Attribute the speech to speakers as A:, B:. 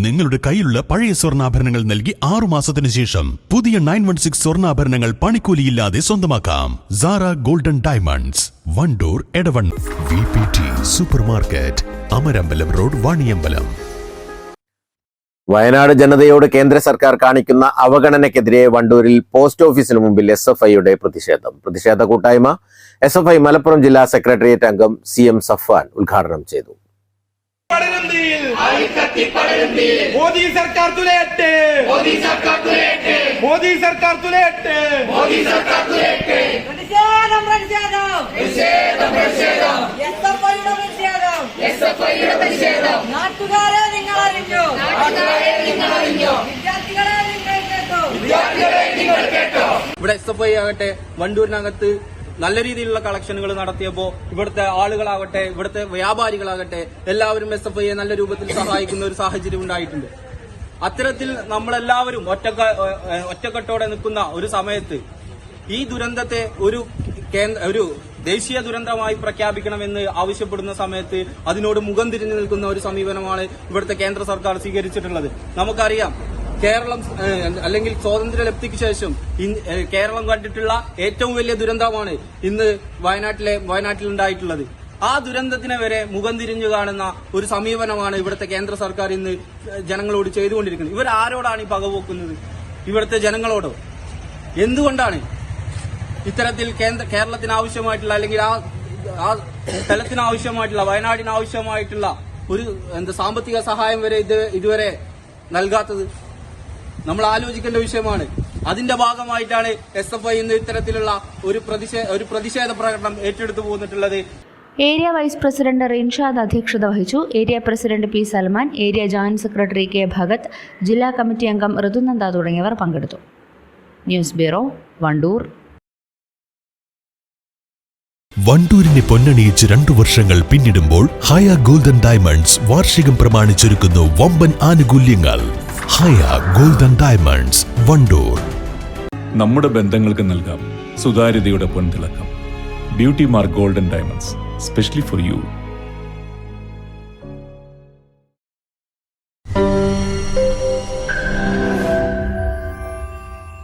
A: നിങ്ങളുടെ കയ്യിലുള്ള പഴയ സ്വർണ്ണാഭരണങ്ങൾ നൽകി 6 മാസത്തിന് ശേഷം പുതിയ 916 സ്വർണ്ണാഭരണങ്ങൾ പണിക്കൂലിയില്ലാതെ സ്വന്തമാക്കാം. Sara golden diamonds, Wandoor, Edavanna. VPT super market, Amarambalam road, Vaniyambalam.
B: Wayanad ജനതയോട് കേന്ദ്ര സർക്കാർ കാണിക്കുന്ന അവഗണനയ്ക്കെതിരെ വണ്ടൂരിൽ പോസ്റ്റ് ഓഫീസിന് മുമ്പിൽ SFIയുടെ പ്രതിഷേധ കൂട്ടായ്മ SFI മലപ്പുറം ജില്ലാ സെക്രട്ടേറിയറ്റ് അംഗം CM സഫ്വാൻ ഉദ്ഘാടനം ചെയ്തു.
C: മോദി സർക്കാർ തുലയട്ടെ, മോദി സർക്കാർ തുലയട്ടെ, മോദി സർക്കാർ തുലയട്ടെ, മോദി സർക്കാർ തുലയട്ടെ. പ്രതിഷേധം പ്രതിഷേധം പ്രതിഷേധം പ്രതിഷേധം SFIയുടെ പ്രതിഷേധം. നാട്ടുകാരെ നിങ്ങൾ അറിഞ്ഞോ, നാട്ടുകാരെ നിങ്ങൾ അറിഞ്ഞോ, വിദ്യാർത്ഥികളെ നിങ്ങൾ കേട്ടോ, വിദ്യാർത്ഥികളെ നിങ്ങൾ കേട്ടോ.
D: ഇവിടെ SFI ആകട്ടെ വണ്ടൂരിനകത്ത് നല്ല രീതിയിലുള്ള കളക്ഷനുകൾ നടത്തിയപ്പോൾ ഇവിടുത്തെ ആളുകളാകട്ടെ, ഇവിടുത്തെ വ്യാപാരികളാകട്ടെ, എല്ലാവരും SFIയെ നല്ല രൂപത്തിൽ സഹായിക്കുന്ന ഒരു സാഹചര്യം ഉണ്ടായിട്ടുണ്ട്. അത്തരത്തിൽ നമ്മളെല്ലാവരും ഒറ്റക്കെട്ടോടെ നിൽക്കുന്ന ഒരു സമയത്ത് ഈ ദുരന്തത്തെ ഒരു ദേശീയ ദുരന്തമായി പ്രഖ്യാപിക്കണമെന്ന് ആവശ്യപ്പെടുന്ന സമയത്ത് അതിനോട് മുഖം തിരിഞ്ഞു നിൽക്കുന്ന ഒരു സമീപനമാണ് ഇവിടുത്തെ കേന്ദ്ര സർക്കാർ സ്വീകരിച്ചിട്ടുള്ളത്. നമുക്കറിയാം, കേരളം അല്ലെങ്കിൽ സ്വാതന്ത്ര്യലബ്ധിക്ക് ശേഷം കേരളം കണ്ടിട്ടുള്ള ഏറ്റവും വലിയ ദുരന്തമാണ് ഇന്ന് വയനാട്ടിൽ ഉണ്ടായിട്ടുള്ളത്. ആ ദുരന്തത്തിനെ വരെ മുഖം തിരിഞ്ഞു കാണുന്ന ഒരു സമീപനമാണ് ഇവിടുത്തെ കേന്ദ്ര സർക്കാർ ഇന്ന് ജനങ്ങളോട് ചെയ്തുകൊണ്ടിരിക്കുന്നത്. ഇവരാരോടാണ് ഈ പകപോക്കുന്നത്? ഇവിടുത്തെ ജനങ്ങളോടോ? എന്തുകൊണ്ടാണ് ഇത്തരത്തിൽ കേരളത്തിന് ആവശ്യമായിട്ടുള്ള അല്ലെങ്കിൽ ആ സ്ഥലത്തിന് ആവശ്യമായിട്ടുള്ള വയനാടിന് ആവശ്യമായിട്ടുള്ള ഒരു സാമ്പത്തിക സഹായം വരെ ഇതുവരെ നൽകാത്തത്? നമ്മൾ ആലോചിക്കേണ്ട വിഷയമാണ്. അതിന്റെ ഭാഗമായിട്ടാണ് SFI ഇന്ന് ഇത്തരത്തിലുള്ള ഒരു പ്രതിഷേധ പ്രകടനം ഏറ്റെടുത്തു പോന്നിട്ടുള്ളത്.
E: ഏരിയ വൈസ് പ്രസിഡന്റ് റിൻഷാദ് അധ്യക്ഷത വഹിച്ചു. Area president P Salman, area joint secretary K Bhagat, ജില്ലാ കമ്മിറ്റി അംഗം ഋതുനന്ദ തുടങ്ങിയവർ പങ്കെടുത്തു. News bureau, Wandoor.
A: വണ്ടൂരിനെ പൊന്നണിയിച്ച് 2 വർഷങ്ങൾ പിന്നിടുമ്പോൾ ഹയ ഗോൾഡൻ ഡയമണ്ട്സ് വാർഷികം പ്രമാണിച്ചൊരുക്കുന്നു വമ്പൻ ആനുകൂല്യങ്ങൾ. Haya golden diamonds, Wandoor.
F: നമ്മുടെ ബന്ധങ്ങൾക്ക് നൽകാം സുതാര്യതയുടെ പൊൻതിളക്കം. Beauty mark golden diamonds, specially for U.